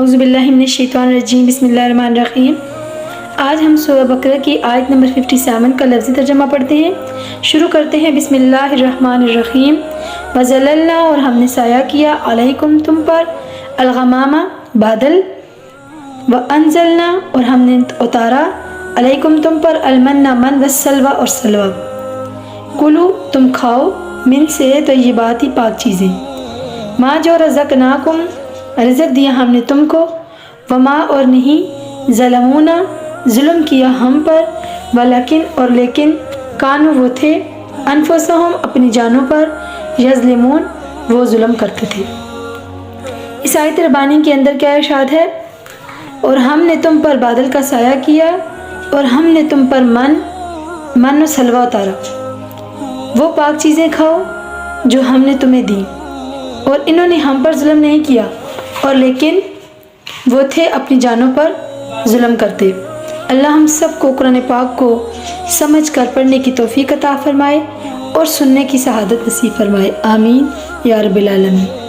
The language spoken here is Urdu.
اعوذ باللہ من الشیطان الرجیم، بسم اللہ الرحمن الرحیم۔ آج ہم سورہ بقرہ کی آیت نمبر 57 کا لفظی ترجمہ پڑھتے ہیں۔ شروع کرتے ہیں بسم اللہ الرحمن الرحیم۔ وَظَلَّلْنَا، اور ہم نے سایہ کیا، علیکم تم پر، الغمامہ بادل، وَأَنزَلْنَا، اور ہم نے اتارا، علیکم تم پر، المن من والسلوى، اور سلوہ۔ کلو، تم کھاؤ، من سے طیباتی پاک چیزیں، ما جو رزقناکم، رزق دیا ہم نے تم کو، وما، اور نہیں، ظلمونا، ظلم کیا ہم پر، ولیکن، اور لیکن، کانو، وہ تھے، انفسہم، اپنی جانوں پر، یظلمون، وہ ظلم کرتے تھے۔ اس آیت ربانی کے اندر کیا ارشاد ہے؟ اور ہم نے تم پر بادل کا سایہ کیا، اور ہم نے تم پر من و سلوہ اتارا، وہ پاک چیزیں کھاؤ جو ہم نے تمہیں دی، اور انہوں نے ہم پر ظلم نہیں کیا، اور لیکن وہ تھے اپنی جانوں پر ظلم کرتے۔ اللہ ہم سب کو قرآن پاک کو سمجھ کر پڑھنے کی توفیق عطا فرمائے اور سننے کی سعادت نصیب فرمائے، آمین یا رب العالمین۔